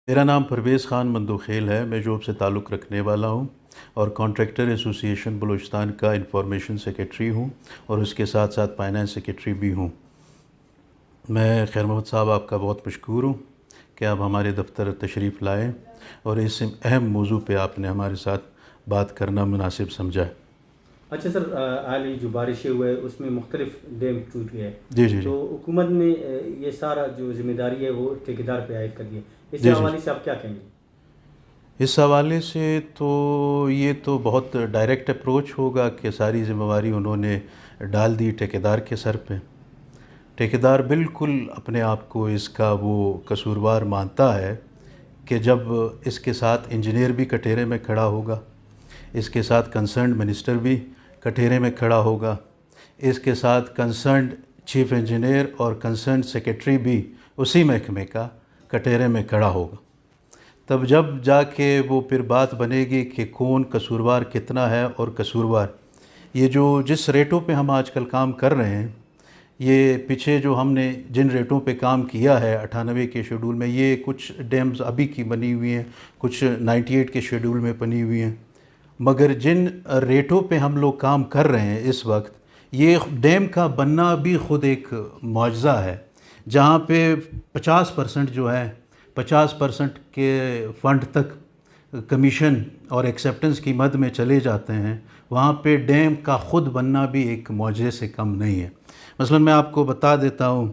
मेरा नाम परवेज़ ख़ान मंदोखेल है। मैं जॉब से ताल्लुक़ रखने वाला हूँ और कॉन्ट्रैक्टर एसोसिएशन बलूचिस्तान का इंफॉर्मेशन सेक्रेटरी हूँ और उसके साथ साथ फाइनेंस सेक्रेटरी भी हूँ। मैं खैर मोहम्मद साहब आपका बहुत मशकूर हूँ कि आप हमारे दफ़्तर तशरीफ़ लाए और इस अहम मौजू पे आपने हमारे साथ बात करना मुनासिब समझा। अच्छा सर, हाल ही जो बारिशें हुए उसमें मुख्तलिफ डैम टूट गए। जी जी जी। तो हुकूमत ने ये सारा जो जिम्मेदारी है वो ठेकेदार पे आयद कर दी है। इस जी जी हवाले जी। से आप क्या कहेंगे? इस हवाले से तो ये तो बहुत डायरेक्ट अप्रोच होगा कि सारी ज़िम्मेवारी उन्होंने डाल दी ठेकेदार के सर पे। ठेकेदार बिल्कुल अपने आप को इसका वो कसूरवार मानता है कि जब इसके साथ इंजीनियर भी कटहरे में खड़ा होगा, इसके साथ कंसर्न मिनिस्टर भी कटहरे में खड़ा होगा, इसके साथ कंसर्न चीफ इंजीनियर और कंसर्न सेक्रेटरी भी उसी महकमे का कटहरे में खड़ा होगा, तब जब जाके वो फिर बात बनेगी कि कौन कसूरवार कितना है। और कसूरवार ये जो जिस रेटों पे हम आजकल काम कर रहे हैं, ये पीछे जो हमने जिन रेटों पे काम किया है 98 के शेड्यूल में, ये कुछ डैम्स अभी की बनी हुई हैं, कुछ 98 के शेड्यूल में बनी हुई हैं, मगर जिन रेटों पे हम लोग काम कर रहे हैं इस वक्त, ये डैम का बनना भी ख़ुद एक मुआज़ा है। जहाँ पे 50% जो है 50% के फ़ंड तक कमीशन और एक्सेप्टेंस की मद में चले जाते हैं, वहाँ पे डैम का ख़ुद बनना भी एक मुआज़े से कम नहीं है। मसलन मैं आपको बता देता हूँ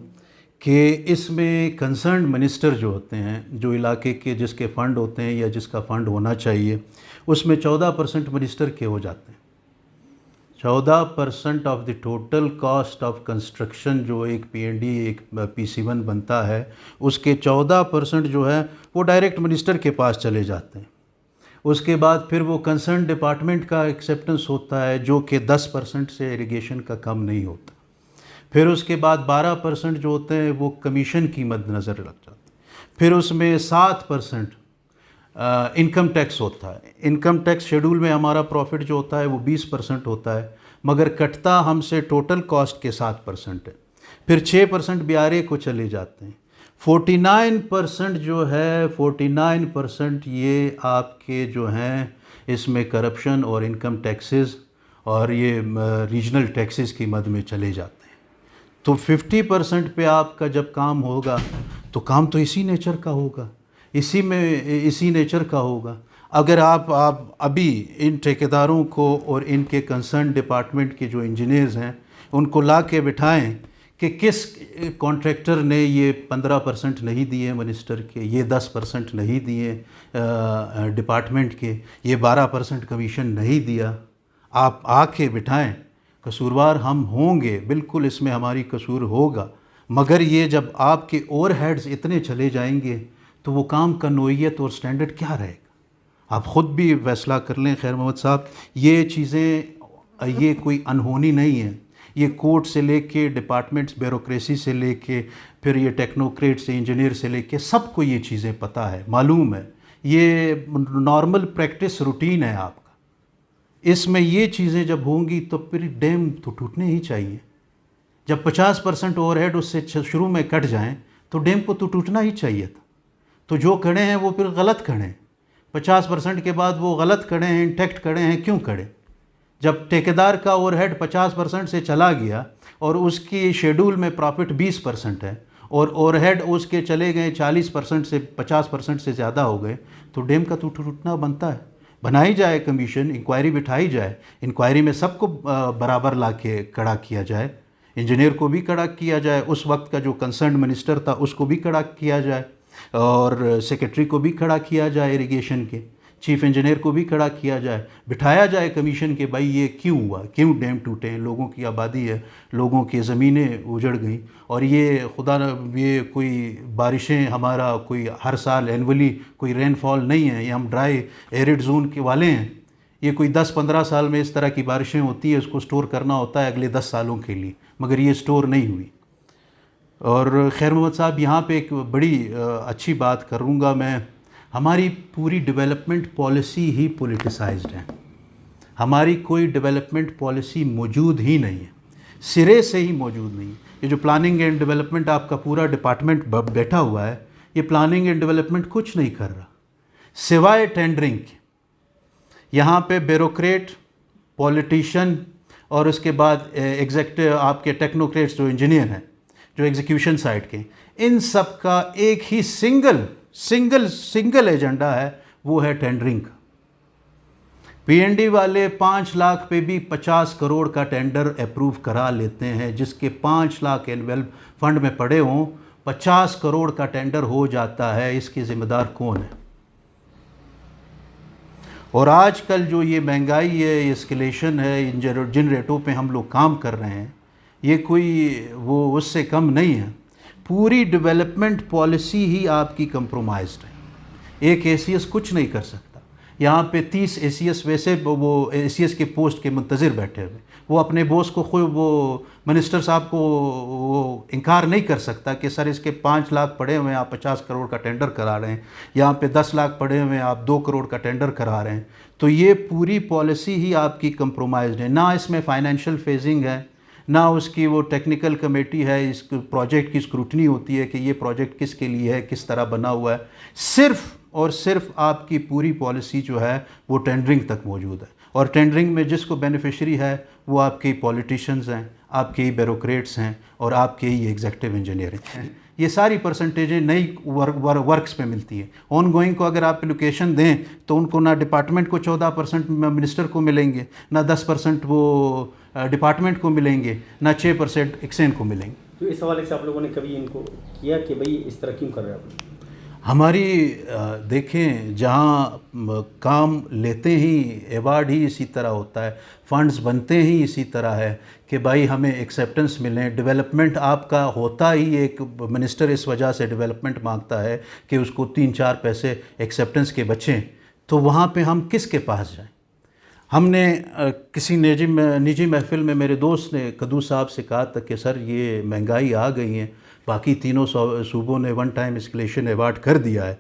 कि इसमें कंसर्न मिनिस्टर जो होते हैं, जो इलाके के जिसके फ़ंड होते हैं या जिसका फ़ंड होना चाहिए, उसमें 14% मिनिस्टर के हो जाते हैं। 14% of the total cost of construction जो एक पीएनडी एक पीसी1 बनता है, उसके 14% जो है वो डायरेक्ट मिनिस्टर के पास चले जाते हैं। उसके बाद फिर वो कंसर्न डिपार्टमेंट का एक्सेप्टेंस होता है जो कि 10% से इरिगेशन का कम नहीं होता। फिर उसके बाद 12% जो होते हैं वो कमीशन की मद्देनज़र लग जाते हैं। फिर उसमें 7% इनकम टैक्स होता है। इनकम टैक्स शेड्यूल में हमारा प्रॉफिट जो होता है वो 20% होता है, मगर कटता हमसे टोटल कॉस्ट के 7% है। फिर 6% ब्यारे को चले जाते हैं। 49% जो है 49% ये आपके जो हैं इसमें करप्शन और इनकम टैक्सेस और ये रीजनल टैक्सेस की मद में चले जाते हैं। तो 50% पे आपका जब काम होगा तो काम तो इसी नेचर का होगा, इसी नेचर का होगा। अगर आप अभी इन ठेकेदारों को और इनके कंसर्न डिपार्टमेंट के जो इंजीनियर्स हैं उनको ला के बिठाएँ कि किस कॉन्ट्रैक्टर ने ये 15% नहीं दिए मिनिस्टर के, ये 10% नहीं दिए डिपार्टमेंट के, ये 12% कमीशन नहीं दिया, आप आके बिठाएं। कसूरवार हम होंगे, बिल्कुल इसमें हमारी कसूर होगा, मगर ये जब आपके ओवरहेड्स इतने चले जाएंगे तो वो काम का नोयत और स्टैंडर्ड क्या रहेगा? आप ख़ुद भी फैसला कर लें खैर मोहम्मद साहब। ये चीज़ें ये कोई अनहोनी नहीं है। ये कोर्ट से लेके डिपार्टमेंट्स ब्यूरोक्रेसी से लेके फिर ये टेक्नोक्रेट से इंजीनियर से लेके सबको ये चीज़ें पता है, मालूम है। ये नॉर्मल प्रैक्टिस रूटीन है आपका। इसमें ये चीज़ें जब होंगी तो फिर डैम तो टूटने ही चाहिए। जब 50% ओवरहेड उससे शुरू में कट जाएं तो डैम को तो टूटना ही चाहिए था। तो जो खड़े हैं वो फिर गलत खड़े हैं। 50% के बाद वो गलत खड़े हैं, इंटेक्ट खड़े हैं, क्यों खड़े? जब ठेकेदार का ओवरहेड 50% से चला गया और उसकी शेड्यूल में प्रॉफिट 20% है और ओवरहेड उसके चले गए 40% से 50% से ज़्यादा हो गए, तो डैम का तो टूटना बनता है। बनाई जाए कमीशन, इंक्वायरी बिठाई जाए, इंक्वायरी में सबको बराबर ला के खड़ा किया जाए, इंजीनियर को भी खड़ा किया जाए, उस वक्त का जो कंसर्न मिनिस्टर था उसको भी खड़ा किया जाए और सेक्रेटरी को भी खड़ा किया जाए, इरिगेशन के चीफ इंजीनियर को भी खड़ा किया जाए, बिठाया जाए कमीशन के भाई ये क्यों हुआ, क्यों डैम टूटे हैं, लोगों की आबादी है, लोगों की ज़मीनें उजड़ गई और ये खुदा न ये कोई बारिशें हमारा कोई हर साल एनुअली कोई रेनफॉल नहीं है, ये हम ड्राई एरिड जोन के वाले हैं। ये कोई 10-15 साल में इस तरह की बारिशें होती है, उसको स्टोर करना होता है अगले 10 सालों के लिए, मगर ये स्टोर नहीं हुई। और खैर मोहम्मद साहब यहाँ पे एक बड़ी अच्छी बात करूँगा मैं, हमारी पूरी डेवलपमेंट पॉलिसी ही पॉलिटिसाइज्ड है। हमारी कोई डेवलपमेंट पॉलिसी मौजूद ही नहीं है, सिरे से ही मौजूद नहीं है। ये जो प्लानिंग एंड डेवलपमेंट आपका पूरा डिपार्टमेंट बैठा हुआ है, ये प्लानिंग एंड डेवलपमेंट कुछ नहीं कर रहा सिवाय टेंडरिंग के। यहाँ पे ब्यूरोक्रेट, पॉलिटिशियन और उसके बाद एग्जेक्टिव आपके टेक्नोक्रेट्स जो इंजीनियर हैं, जो एग्जीक्यूशन साइड के, इन सब का एक ही सिंगल एजेंडा है, वो है टेंडरिंग का। पीएनडी वाले 5 लाख पे भी 50 करोड़ का टेंडर अप्रूव करा लेते हैं, जिसके 5 लाख एनुअल फंड में पड़े हों, 50 करोड़ का टेंडर हो जाता है। इसके ज़िम्मेदार कौन है? और आजकल जो ये महंगाई है, एस्केलेशन है, जिन रेटों पे हम लोग काम कर रहे हैं, ये कोई वो उससे कम नहीं है। पूरी डेवलपमेंट पॉलिसी ही आपकी कंप्रोमाइज्ड है। एक एसीएस कुछ नहीं कर सकता। यहाँ पे 30 एसीएस वैसे वो एसीएस के पोस्ट के मुंतज़िर बैठे हुए, वो अपने बॉस को खुद वो मिनिस्टर साहब को वो इनकार नहीं कर सकता कि सर इसके 5 लाख पड़े हुए हैं, आप 50 करोड़ का टेंडर करा रहे हैं, यहाँ पे 10 लाख पड़े हुए हैं, आप 2 करोड़ का टेंडर करा रहे हैं। तो ये पूरी पॉलिसी ही आपकी कंप्रोमाइज्ड है। ना इसमें फाइनेंशियल फेजिंग है, ना उसकी वो टेक्निकल कमेटी है, इस प्रोजेक्ट की स्क्रूटनी होती है कि ये प्रोजेक्ट किसके लिए है, किस तरह बना हुआ है। सिर्फ़ और सिर्फ आपकी पूरी पॉलिसी जो है वो टेंडरिंग तक मौजूद है, और टेंडरिंग में जिसको बेनिफिशरी है वो आपके ही पॉलिटिशियंस हैं, आपके ही ब्यूरोक्रेट्स हैं और आपके ही एग्जेक्टिव इंजीनियर हैं। ये सारी परसेंटेजें नई वर्क्स पे मिलती है। ऑन गोइंग को अगर आप एलोकेशन दें तो उनको ना डिपार्टमेंट को 14% मिनिस्टर को मिलेंगे, ना 10% वो डिपार्टमेंट को मिलेंगे, ना 6% एक्सेन को मिलेंगे। तो इस हवाले से आप लोगों ने कभी इनको किया कि भाई इस तरह क्यों कर रहे हैं आप? हमारी देखें, जहाँ काम लेते ही अवार्ड ही इसी तरह होता है, फंड्स बनते ही इसी तरह है कि भाई हमें एक्सेप्टेंस मिले। डेवलपमेंट आपका होता ही, एक मिनिस्टर इस वजह से डेवलपमेंट मांगता है कि उसको 3-4 पैसे एक्सेप्टेंस के बचें। तो वहाँ पे हम किसके पास जाएं? हमने किसी निजी महफिल में मेरे दोस्त ने कद्दू साहब से कहा था कि सर ये महंगाई आ गई है, बाकी तीनों सूबों ने वन टाइम एस्केलेशन अवार्ड कर दिया है,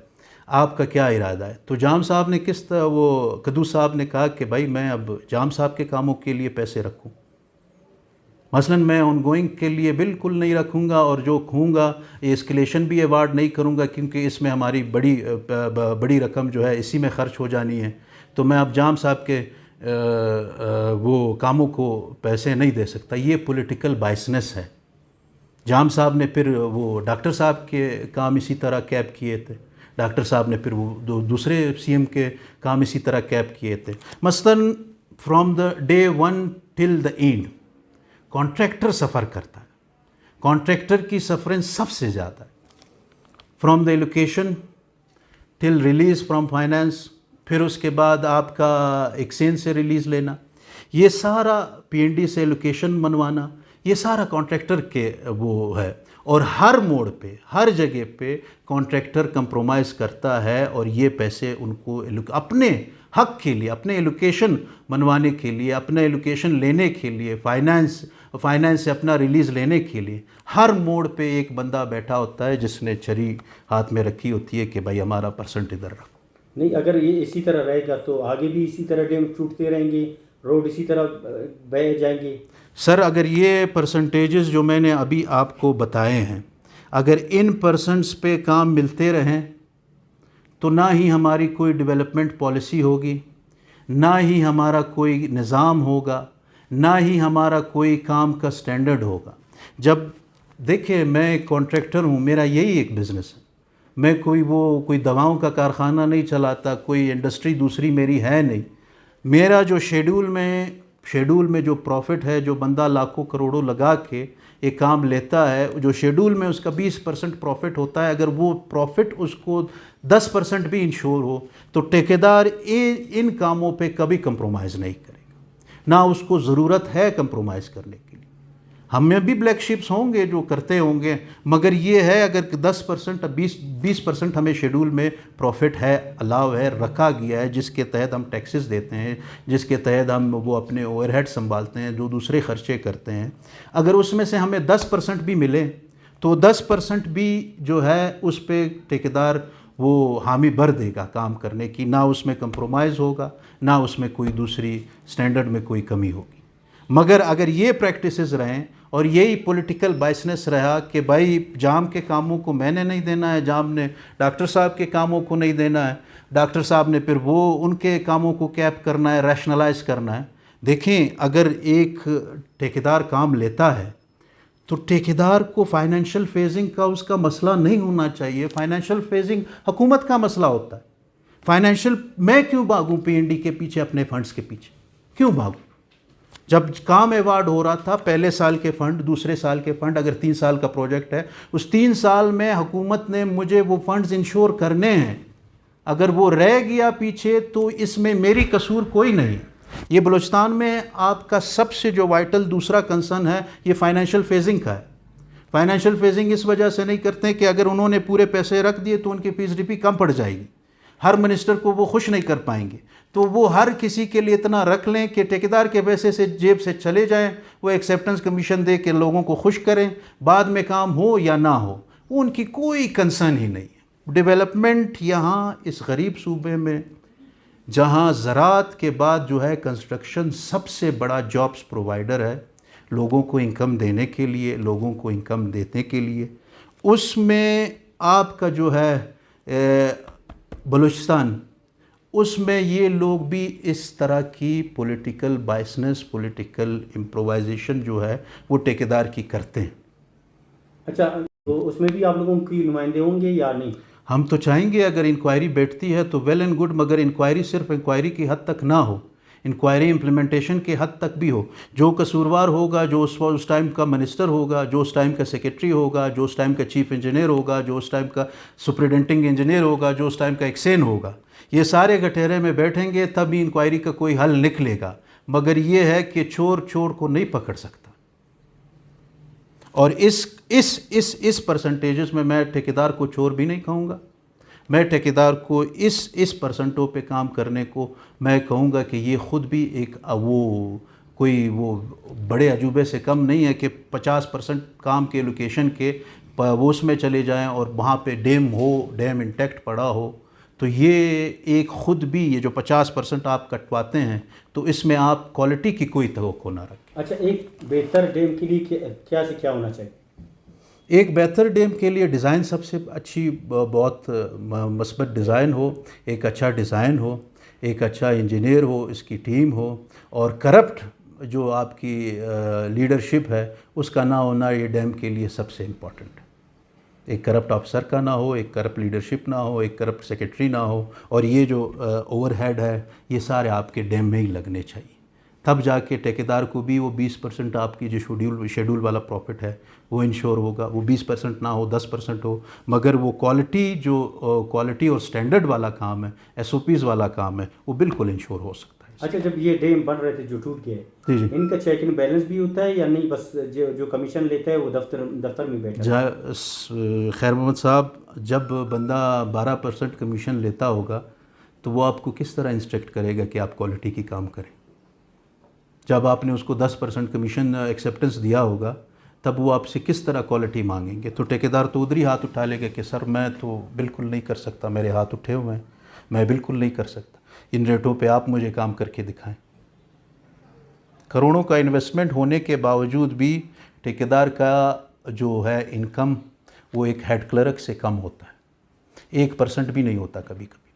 आपका क्या इरादा है? तो जाम साहब ने वो कद्दू साहब ने कहा कि भाई मैं अब जाम साहब के कामों के लिए पैसे रखूं, मसलन मैं ऑन गोइंग के लिए बिल्कुल नहीं रखूँगा, और जो खूँगा एस्केलेशन भी अवार्ड नहीं करूँगा, क्योंकि इसमें हमारी बड़ी रकम जो है इसी में ख़र्च हो जानी है। तो मैं अब जाम साहब के वो कामों को पैसे नहीं दे सकता। ये पॉलिटिकल बायसनेस है। जाम साहब ने फिर वो डॉक्टर साहब के काम इसी तरह कैप किए थे, डॉक्टर साहब ने फिर वो दूसरे सीएम के काम इसी तरह कैप किए थे। मसलन from the day 1 till the end contractor suffer करता है, कॉन्ट्रैक्टर की सफरेंस सबसे ज़्यादा है, from the allocation till release from finance, फिर उसके बाद आपका एक्सचेंज से रिलीज़ लेना, ये सारा पीएनडी से एलोकेशन मनवाना, ये सारा कॉन्ट्रैक्टर के वो है। और हर मोड़ पे, हर जगह पे कॉन्ट्रैक्टर कंप्रोमाइज़ करता है, और ये पैसे उनको अपने हक के लिए, अपने एलोकेशन मनवाने के लिए, अपना एलोकेशन लेने के लिए, फाइनेंस से अपना रिलीज़ लेने के लिए हर मोड़ पे एक बंदा बैठा होता है जिसने छड़ी हाथ में रखी होती है कि भाई हमारा परसेंट इधर रखो। नहीं, अगर ये इसी तरह रहेगा तो आगे भी इसी तरह डैम टूटते रहेंगे, रोड इसी तरह बह जाएंगे। सर, अगर ये परसेंटेजेस जो मैंने अभी आपको बताए हैं, अगर इन परसेंट्स पे काम मिलते रहें तो ना ही हमारी कोई डेवलपमेंट पॉलिसी होगी, ना ही हमारा कोई निज़ाम होगा, ना ही हमारा कोई काम का स्टैंडर्ड होगा। जब देखिए, मैं एक कॉन्ट्रैक्टर हूँ, मेरा यही एक बिज़नेस है, मैं कोई दवाओं का कारखाना नहीं चलाता, कोई इंडस्ट्री दूसरी मेरी है नहीं। मेरा जो शेड्यूल में जो प्रॉफिट है, जो बंदा लाखों करोड़ों लगा के एक काम लेता है, जो शेड्यूल में उसका 20% प्रॉफिट होता है, अगर वो प्रॉफिट उसको 10% भी इंश्योर हो तो ठेकेदार इन कामों पे कभी कंप्रोमाइज़ नहीं करेगा, ना उसको ज़रूरत है कंप्रोमाइज़ करने की। हमें भी ब्लैक शिप्स होंगे जो करते होंगे, मगर ये है अगर 10% 20% हमें शेड्यूल में प्रॉफिट है, अलाव है, रखा गया है, जिसके तहत हम टैक्सेस देते हैं, जिसके तहत हम वो अपने ओवरहेड संभालते हैं, जो दूसरे खर्चे करते हैं, अगर उसमें से हमें 10% भी मिले तो 10% भी जो है उस पर ठेकेदार वो हामी भर देगा काम करने की, ना उसमें कंप्रोमाइज़ होगा, ना उसमें कोई दूसरी स्टैंडर्ड में कोई कमी होगी। मगर अगर ये प्रैक्टिसेस रहें और यही पॉलिटिकल बाइसनेस रहा कि भाई जाम के कामों को मैंने नहीं देना है, जाम ने डॉक्टर साहब के कामों को नहीं देना है, डॉक्टर साहब ने फिर वो उनके कामों को कैप करना है, रैशनलाइज करना है। देखें, अगर एक ठेकेदार काम लेता है तो ठेकेदार को फाइनेंशियल फेजिंग का उसका मसला नहीं होना चाहिए। फाइनेंशियल फेजिंग हुकूमत का मसला होता है। फाइनेंशियल मैं क्यों भागूं पीएनडी के पीछे, अपने फंड्स के पीछे क्यों भागूं? जब काम अवार्ड हो रहा था, पहले साल के फ़ंड, दूसरे साल के फ़ंड, अगर 3 साल का प्रोजेक्ट है, उस 3 साल में हुकूमत ने मुझे वो फंड्स इंश्योर करने हैं। अगर वो रह गया पीछे तो इसमें मेरी कसूर कोई नहीं। ये बलूचिस्तान में आपका सबसे जो वाइटल दूसरा कंसर्न है, ये फाइनेंशियल फेजिंग का है। फाइनेंशियल फेजिंग इस वजह से नहीं करते कि अगर उन्होंने पूरे पैसे रख दिए तो उनकी फीसडीपी कम पड़ जाएगी, हर मिनिस्टर को वो खुश नहीं कर पाएंगे। तो वो हर किसी के लिए इतना रख लें कि ठेकेदार के पैसे से जेब से चले जाएं, वो एक्सेप्टेंस कमीशन दे के लोगों को खुश करें, बाद में काम हो या ना हो उनकी कोई कंसर्न ही नहीं है। डेवलपमेंट यहाँ इस गरीब सूबे में, जहाँ ज़राअत के बाद जो है कंस्ट्रक्शन सबसे बड़ा जॉब्स प्रोवाइडर है, लोगों को इनकम देने के लिए, लोगों को इनकम देने के लिए, उसमें आपका जो है बलूचिस्तान, उसमें ये लोग भी इस तरह की पॉलिटिकल बाइसनेस, पॉलिटिकल इम्प्रोवाइजेशन जो है वो ठेकेदार की करते हैं। अच्छा, तो उसमें भी आप लोगों की नुमाइंदे होंगे या नहीं? हम तो चाहेंगे अगर इंक्वायरी बैठती है तो वेल एंड गुड, मगर इंक्वायरी सिर्फ इंक्वायरी की हद तक ना हो, इंक्वायरी इम्प्लीमेंटेशन के हद तक भी हो। जो कसूरवार होगा, जो उस टाइम का मिनिस्टर होगा, जो उस टाइम का सेक्रेटरी होगा, जो उस टाइम का चीफ इंजीनियर होगा, जो उस टाइम का सुपरिटेंडिंग इंजीनियर होगा, जो उस टाइम का एक्सेन होगा, ये सारे गठेरे में बैठेंगे तभी इंक्वायरी का कोई हल निकलेगा। मगर ये है कि चोर चोर को नहीं पकड़ सकता। और इस परसेंटेजेस में मैं ठेकेदार को चोर भी नहीं कहूँगा। मैं ठेकेदार को इस परसेंटों पे काम करने को मैं कहूँगा कि ये ख़ुद भी एक वो बड़े अजूबे से कम नहीं है कि 50% काम के लोकेशन के वो उसमें चले जाएं और वहाँ पे डैम इंटैक्ट पड़ा हो। तो ये एक ख़ुद भी ये जो 50% आप कटवाते हैं तो इसमें आप क्वालिटी की कोई तवक्को ना रखें। अच्छा, एक बेहतर डैम के लिए क्या से क्या होना चाहिए? एक बेहतर डैम के लिए डिज़ाइन सबसे अच्छी, बहुत मस्बत डिज़ाइन हो, एक अच्छा डिज़ाइन हो, एक अच्छा इंजीनियर हो, इसकी टीम हो, और करप्ट जो आपकी लीडरशिप है उसका ना होना ये डैम के लिए सबसे इम्पॉर्टेंट है। एक करप्ट ऑफिसर का ना हो, एक करप्ट लीडरशिप ना हो, एक करप्ट सेक्रेटरी ना हो, और ये जो ओवरहेड है ये सारे आपके डैम में ही लगने चाहिए। तब जाके ठेकेदार को भी वो 20% आपकी जो शेड्यूल वाला प्रॉफिट है वो इंश्योर होगा। वो 20% ना हो, 10% हो, मगर वो क्वालिटी और स्टैंडर्ड वाला काम है, SOPs वाला काम है, वो बिल्कुल इंश्योर हो सकता है। अच्छा, जब ये डैम बन रहे थे जो टूट गए, जी, इनका चेक एंड बैलेंस भी होता है या नहीं? बस जो कमीशन लेता है वो दफ्तर में बैठा है? खैर मोहम्मद साहब, जब बंदा 12% कमीशन लेता होगा तो वो आपको किस तरह इंस्ट्रक्ट करेगा कि आप क्वालिटी की काम करें? जब आपने उसको 10% कमीशन एक्सेप्टेंस दिया होगा तब वो आपसे किस तरह क्वालिटी मांगेंगे? तो ठेकेदार तो उधर ही हाथ उठा लेगा कि सर मैं तो बिल्कुल नहीं कर सकता, मेरे हाथ उठे हुए हैं, मैं बिल्कुल नहीं कर सकता, इन रेटों पे आप मुझे काम करके दिखाएं। करोड़ों का इन्वेस्टमेंट होने के बावजूद भी ठेकेदार का जो है इनकम वो एक हेड क्लर्क से कम होता है, 1% भी नहीं होता कभी कभी।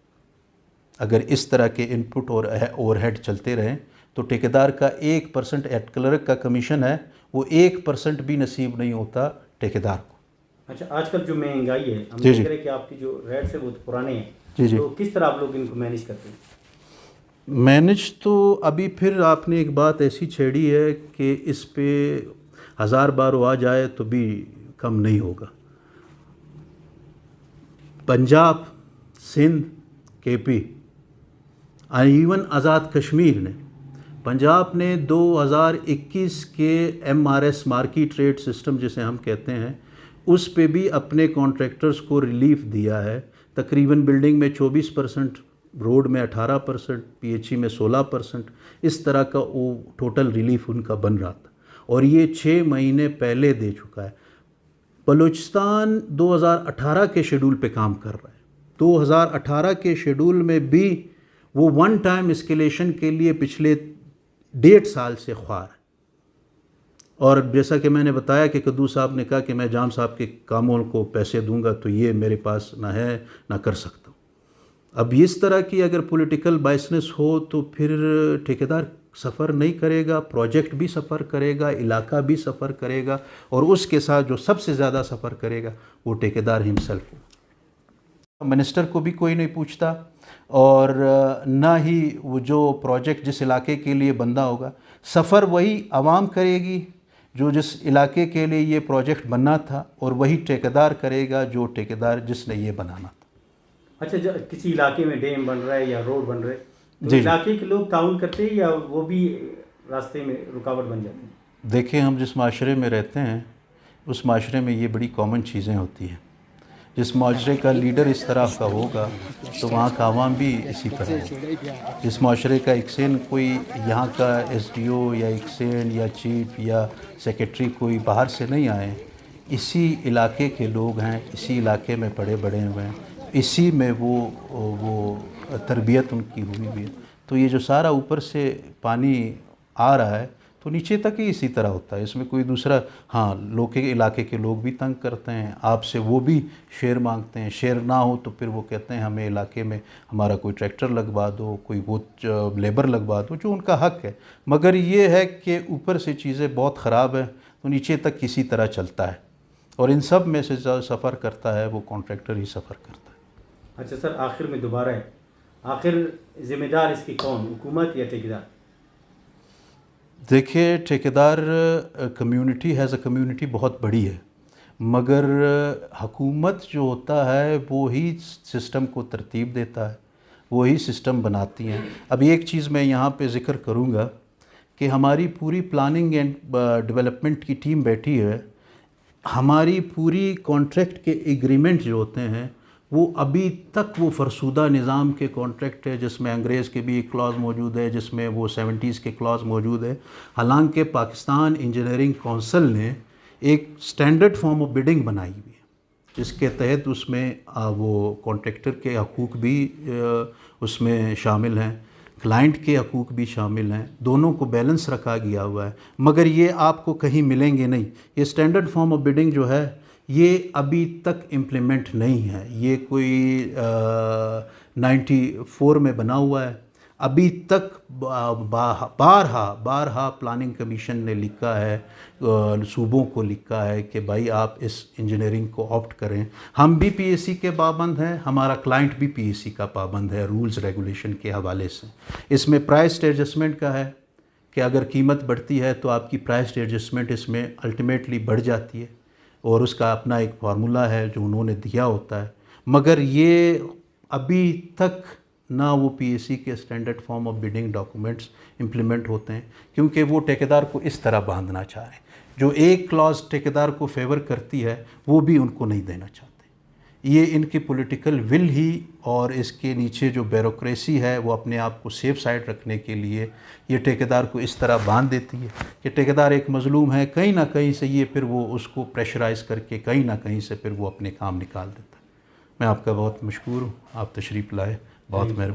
अगर इस तरह के इनपुट और ओवरहेड चलते रहें तो ठेकेदार का 1% हेड क्लर्क का कमीशन है, वो 1% भी नसीब नहीं होता ठेकेदार को। अच्छा, आजकल जो महंगाई है, हम जी, देख जी। रहे हैं कि आपकी जो रेट्स है वो पुराने हैं, जी, जी। तो किस तरह आप लोग इनको मैनेज करते हैं? मैनेज तो अभी फिर आपने एक बात ऐसी छेड़ी है कि इस पे 1000 बार आ जाए तो भी कम नहीं होगा। पंजाब, सिंध, KP, इवन आज़ाद कश्मीर ने, पंजाब ने 2021 के MRS मार्केट रेट सिस्टम जिसे हम कहते हैं उस पे भी अपने कॉन्ट्रैक्टर्स को रिलीफ दिया है। तकरीबन बिल्डिंग में 24%, रोड में 18%, PHE में 16%, इस तरह का वो टोटल रिलीफ उनका बन रहा था, और ये 6 महीने पहले दे चुका है। बलूचिस्तान 2018 के शेड्यूल पे काम कर रहा है। 2018 के शेड्यूल में भी वो वन टाइम एस्केलेशन के लिए पिछले 1.5 साल से ख्वार है। और जैसा कि मैंने बताया कि कद्दू साहब ने कहा कि मैं जाम साहब के कामों को पैसे दूंगा, तो ये मेरे पास ना है ना कर सकता हूँ। अब इस तरह की अगर पॉलिटिकल बायसनेस हो तो फिर ठेकेदार सफ़र नहीं करेगा, प्रोजेक्ट भी सफ़र करेगा, इलाका भी सफ़र करेगा, और उसके साथ जो सबसे ज़्यादा सफ़र करेगा वो ठेकेदार हिमसेल्फ हो। मिनिस्टर को भी कोई नहीं पूछता, और ना ही वो जो प्रोजेक्ट जिस इलाके के लिए बंदा होगा, सफ़र वही आवाम करेगी जो जिस इलाके के लिए ये प्रोजेक्ट बनना था, और वही ठेकेदार करेगा जो ठेकेदार जिसने ये बनाना था। अच्छा, जब किसी इलाके में डैम बन रहा है या रोड बन रहा है तो जी। इलाके के लोग ताउन करते हैं या वो भी रास्ते में रुकावट बन जाते हैं? देखिए, हम जिस माशरे में रहते हैं उस माशरे में ये बड़ी कॉमन चीज़ें होती हैं। जिस माशरे का लीडर इस तरह का होगा तो वहाँ का आवाम भी इसी तरह होगा। जिस माशरे का एक्सेन कोई यहाँ का एसडीओ या एक्सेन या चीफ या सेक्रेटरी कोई बाहर से नहीं आए, इसी इलाके के लोग हैं, इसी इलाके में पड़े बड़े हुए हैं, इसी में वो तरबियत उनकी हुई है। तो ये जो सारा ऊपर से पानी आ रहा है तो नीचे तक ही इसी तरह होता है, इसमें कोई दूसरा। हाँ, लोग के इलाके के लोग भी तंग करते हैं आपसे, वो भी शेयर मांगते हैं, शेयर ना हो तो फिर वो कहते हैं हमें इलाके में हमारा कोई ट्रैक्टर लगवा दो, कोई वो लेबर लगवा दो, जो उनका हक है। मगर ये है कि ऊपर से चीज़ें बहुत ख़राब हैं तो नीचे तक किसी तरह चलता है, और इन सब में से जो सफ़र करता है वो कॉन्ट्रैक्टर ही सफ़र करता है। अच्छा सर, आखिर में दोबारा है, आखिर ज़िम्मेदार इसकी कौन, हुकूमत या ठेकेदार? देखिए, ठेकेदार कम्युनिटी हैज़ अ कम्युनिटी बहुत बड़ी है, मगर हुकूमत जो होता है वो ही सिस्टम को तरतीब देता है, वो ही सिस्टम बनाती हैं। अब एक चीज़ मैं यहाँ पे ज़िक्र करूँगा कि हमारी पूरी प्लानिंग एंड डेवलपमेंट की टीम बैठी है। हमारी पूरी कॉन्ट्रैक्ट के एग्रीमेंट जो होते हैं वो अभी तक वो फरसूदा निज़ाम के कॉन्ट्रैक्ट है, जिसमें अंग्रेज़ के भी एक क्लॉज़ मौजूद है, जिसमें वो 70s के क्लॉज़ मौजूद है। हालांकि पाकिस्तान इंजीनियरिंग काउंसिल ने एक स्टैंडर्ड फॉर्म ऑफ बिडिंग बनाई हुई है, जिसके तहत उसमें वो कॉन्ट्रैक्टर के हकूक़ भी उसमें शामिल हैं, क्लाइंट के हकूक़ भी शामिल हैं, दोनों को बैलेंस रखा गया हुआ है। मगर ये आपको कहीं मिलेंगे नहीं। ये स्टैंडर्ड फॉर्म ऑफ बिडिंग जो है ये अभी तक इम्प्लीमेंट नहीं है। ये कोई 94 में बना हुआ है। अभी तक बारहा प्लानिंग कमीशन ने लिखा है, सूबों को लिखा है कि भाई आप इस इंजीनियरिंग को ऑप्ट करें। हम भी पीएसी के पाबंद हैं, हमारा क्लाइंट भी पीएसी का पाबंद है रूल्स रेगुलेशन के हवाले से। इसमें प्राइस एडजस्टमेंट का है कि अगर कीमत बढ़ती है तो आपकी प्राइस एडजस्टमेंट इसमें अल्टीमेटली बढ़ जाती है, और उसका अपना एक फार्मूला है जो उन्होंने दिया होता है। मगर ये अभी तक ना वो पीएसी के standard form of bidding documents implement होते हैं, क्योंकि वो ठेकेदार को इस तरह बांधना चाह रहे हैं। जो एक क्लॉज ठेकेदार को फेवर करती है वो भी उनको नहीं देना चाहते। ये इनकी पॉलिटिकल विल ही, और इसके नीचे जो ब्यूरोक्रेसी है वो अपने आप को सेफ साइड रखने के लिए ये ठेकेदार को इस तरह बांध देती है कि ठेकेदार एक मजलूम है, कहीं ना कहीं से ये फिर वो उसको प्रेशराइज़ करके कहीं ना कहीं से फिर वो अपने काम निकाल देता है। मैं आपका बहुत मशकूर हूँ, आप तशरीफ़ लाए, बहुत मेहरबानी।